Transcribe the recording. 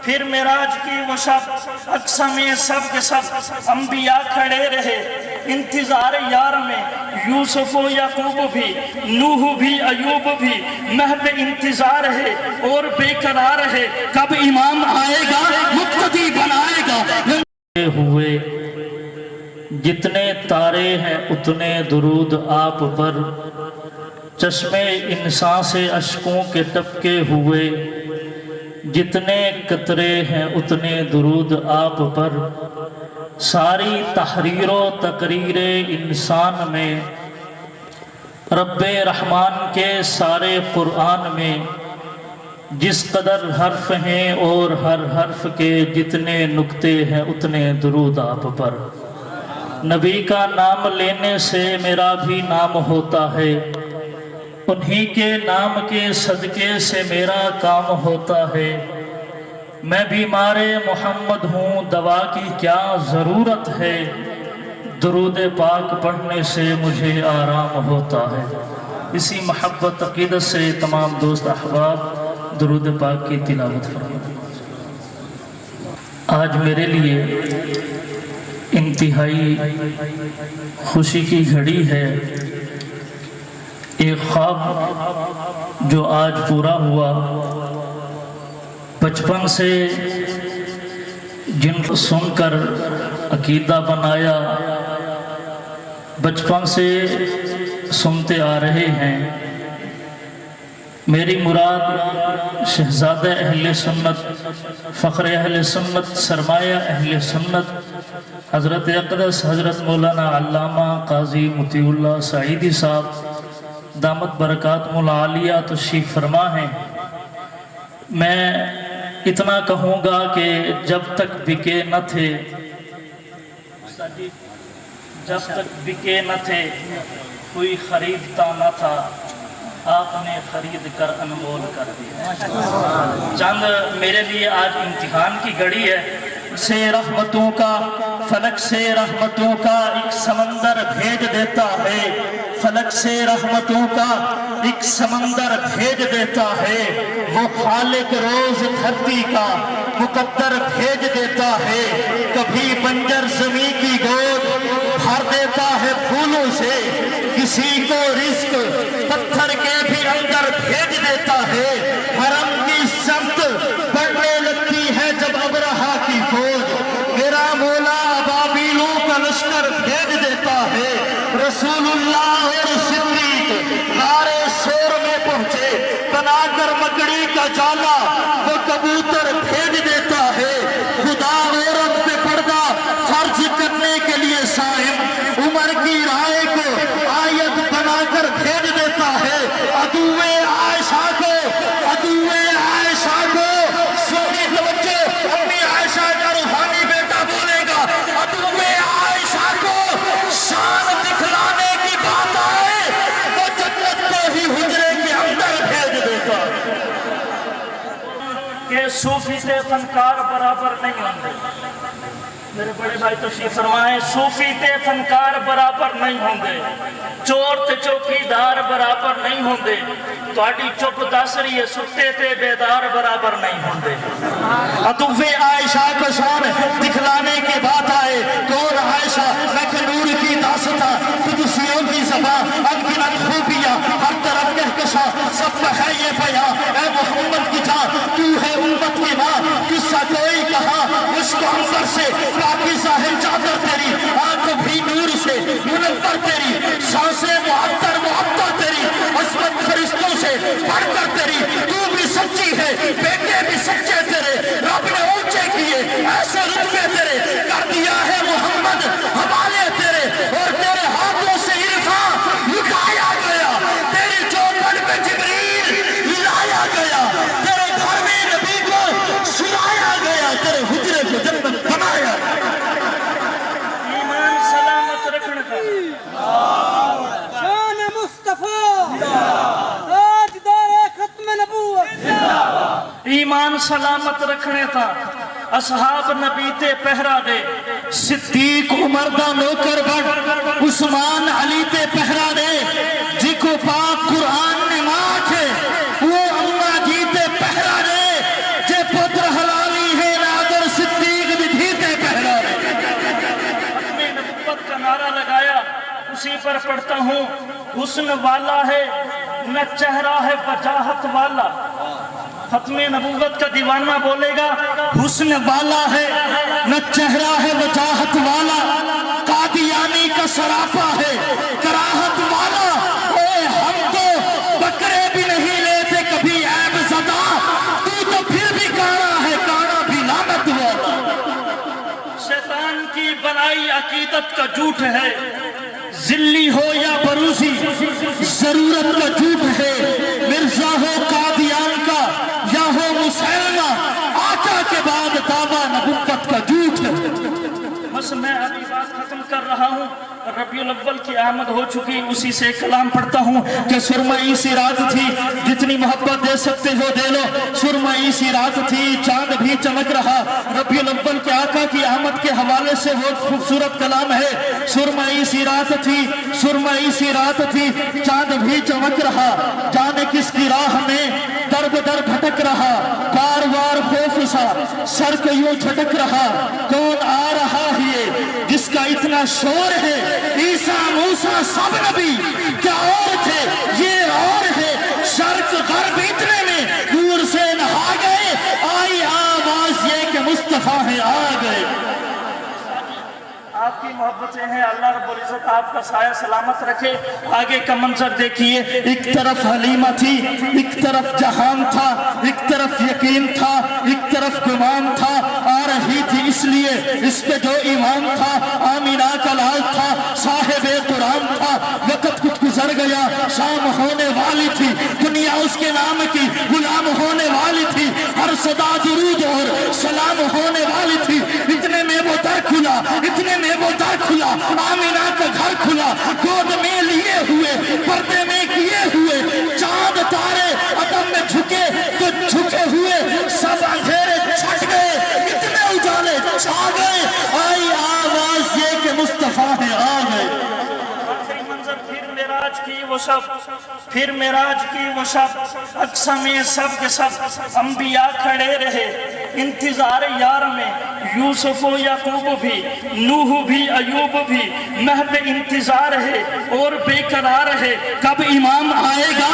پھر معراج کی وہ شب اقصی میں سب کے سب انبیاء کھڑے رہے انتظار یار میں، یوسف و یعقوب بھی، نوح بھی، ایوب بھی محو انتظار ہے اور بے قرار ہے، کب امام آئے گا مقتدی بنائے گا ہوئے۔ جتنے تارے ہیں اتنے درود آپ پر، چشمے انسان سے اشکوں کے ٹپکے ہوئے، جتنے قطرے ہیں اتنے درود آپ پر، ساری تحریر و تقریر انسان میں، رب رحمان کے سارے قرآن میں جس قدر حرف ہیں اور ہر حرف کے جتنے نقطے ہیں اتنے درود آپ پر۔ نبی کا نام لینے سے میرا بھی نام ہوتا ہے، انہی کے نام کے صدقے سے میرا کام ہوتا ہے۔ میں بیمار محمد ہوں، دوا کی کیا ضرورت ہے، درود پاک پڑھنے سے مجھے آرام ہوتا ہے۔ اسی محبت عقیدت سے تمام دوست احباب درود پاک کی تلاوت فرمائیں۔ آج میرے لیے انتہائی خوشی کی گھڑی ہے، ایک خواب جو آج پورا ہوا، بچپن سے جن کو سن کر عقیدہ بنایا، بچپن سے سنتے آ رہے ہیں۔ میری مراد شہزادہ اہل سنت، فخر اہل سنت، سرمایہ اہل سنت، حضرت اقدس حضرت مولانا علامہ قاضی مطیع اللہ سعیدی صاحب دامت برکاتہم العالیہ تشریف فرما ہیں۔ میں اتنا کہوں گا کہ جب تک بکے نہ تھے، جب تک بکے نہ تھے کوئی خریدتا نہ تھا، آپ نے خرید کر انمول کر دیا۔ چند میرے لیے آج امتحان کی گھڑی ہے، سے رحمتوں کا فلک سے رحمتوں کا ایک سمندر بھیج دیتا ہے، فلک سے رحمتوں کا ایک سمندر بھیج دیتا ہے، وہ خالق روز دھرتی کا مقدر بھیج دیتا ہے، کبھی بنجر زمین کی گود بھر دیتا ہے پھولوں سے، کسی کو رزق پتھر کے بھی اندر بھیج دیتا ہے، حرم کی سمت بڑھنے لگتی ہے جب ابرہہ کی فوج، میرا مولا ابابیلوں کا لشکر بھیج دیتا ہے، رسول اللہ اور صدیق غار سور میں پہنچے، بنا کر مکڑی کا جالا وہ کبوتر بھیج دیتا ہے، خدا عورت پہ پردہ فرض کرنے کے لیے صائم عمر کی رائے کو آیت بنا کر بھیج دیتا ہے، عدوِ عائشہ کو، عدوِ عائشہ کو، سنی توجہ، امی عائشہ کا روحانی بیٹا بولے گا، عدوِ عائشہ کو شان دکھلانے کی بات آئے وہ جنت کو ہی حجرے کے اندر بھیج دیتا ہے۔ کہ صوفی تے فنکار برابر نہیں ہوندے، میرے بڑے بھائی تشریف فرمائیں، صوفی تے فنکار برابر نہیں ہوندے، چور تے چوکیدار برابر نہیں ہوندے، تہاڈی چپ دس رہی ہے ستے تے بیدار برابر نہیں ہوندے۔ عدوِ عائشہ کو شان دکھلانے کی بات آئے، کون عائشہ میں کہ نور کی داستہ قدسیوں کی زبان انگنت خوبیاں ہر طرف کہکشاں سب کا ہے یہ بیاں، اے محمد کی جان تو ہے امت کی ماں، قصہ کوئی کہا عشق عنبر سے پاکیزہ ہے چادر تیری، آنکھ بھی نور سے منور تیری، سانسیں معطر معطر تیری، عصمت فرشتوں سے بڑھ کر تیری، تو بھی سچی ہے بیٹے بھی سچے تیرے، رب نے اونچے کیے ایسے رتبے تیرے، کر دیا ہے محمد حوالے تیرے، اور تیرے ہاتھوں سے عرفان لٹایا گیا، تیری چوکھٹ پہ جبریل لایا گیا، تیرے گھر میں نبی کو سلایا گیا، تیرے حجرے کو جنت بنایا گیا۔ ایمان سلامت رکھنے کا شان مصطفیٰ تاجدار ختم نبوت، ایمان سلامت رکھنے تھا، اصحاب نبی تے پہرا دے، صدیق عمر دا نوکر بڑھ، عثمان علی تے پہرا دے، جی کو پاک قرآن نے ماں تھے وہ اللہ جی تے پہرا دے، جے پتر حلالی پڑھتا ہوں حسن والا ہے نہ چہرہ ہے وجاہت والا. ختم نبوت کا دیوانہ بولے گا حسن والا ہے نہ چہرہ ہے وجاہت والا, قادیانی کا سراپا ہے کراہت والا. اے ہم تو بکرے بھی نہیں لیتے کبھی عیب زدہ, تو پھر بھی کانا ہے کانا بھی لعنت والا. شیطان کی بنائی عقیدت کا جھوٹ ہے, ذلی ہو یا بروزی ضرورت کا جھوٹ ہے. مرزا ہو قادیان کا یا ہو مسلمہ, آقا کے بعد دعویٰ نبوت کا جھوٹ ہے. بس میں ابھی بات ختم کر رہا ہوں. ربیع الاول کی آمد ہو چکی, اسی سے کلام پڑھتا ہوں کہ سرمئی سی رات تھی, جتنی محبت دے سکتے ہو دے لو. سرمئی سی رات تھی, چاند بھی چمک رہا. ربیع الاول کے آقا کی آمد کے حوالے سے بہت خوبصورت کلام ہے. سرمئی سی رات تھی, سرمئی سی رات تھی, چاند بھی چمک رہا. جانے کس کی راہ میں در بدر بھٹک رہا, بار بار خوف سا سر کو یوں جھٹک رہا. کون آ رہا ہے جس کا اتنا شور ہے, عیسیٰ موسیٰ سب نبی کیا اور تھے یہ اور ہے. شرق غرب اتنے میں دور سے نہا گئے, آئی آواز یہ کہ مصطفیٰ ہے آ گئے. آپ کی محبتیں ہیں, اللہ رب العزت آپ کا سایہ سلامت رکھے. آگے کا منظر دیکھیے, ایک طرف حلیمہ تھی, ایک طرف جہان تھا, ایک طرف یقین تھا, ایک طرف گمان تھا. آ رہی تھی اس لیے اس پہ جو ایمان تھا, آمینہ کا لال تھا, صاحب قرآن تھا. وقت کچھ گزر گیا, شام ہونے والی تھی, دنیا اس کے نام کی غلام ہونے والی تھی. ہر صدا درود اور سلام ہونے والی تھی. اتنے میں وہ در کھلا, اتنے میں وہ در کھلا, آمینہ کا گھر کھلا. گود میں لیے ہوئے, پردے میں کیے ہوئے, چاند تارے عدم میں جھکے تو جھکے ہوئے, سب اندھیرے چھٹ گئے, اتنے اجالے چھا گئے, آئی آواز یہ کہ مصطفیٰ ہے آ گئے. آخری منظر پھر معراج کی وہ شب, پھر معراج کی وہ شب, اقصی میں سب کے سب انبیاء کھڑے رہے انتظار یار میں. یوسف و یعقوب بھی, نوح بھی, ایوب بھی محو انتظار ہے اور بے قرار ہے. کب امام آئے گا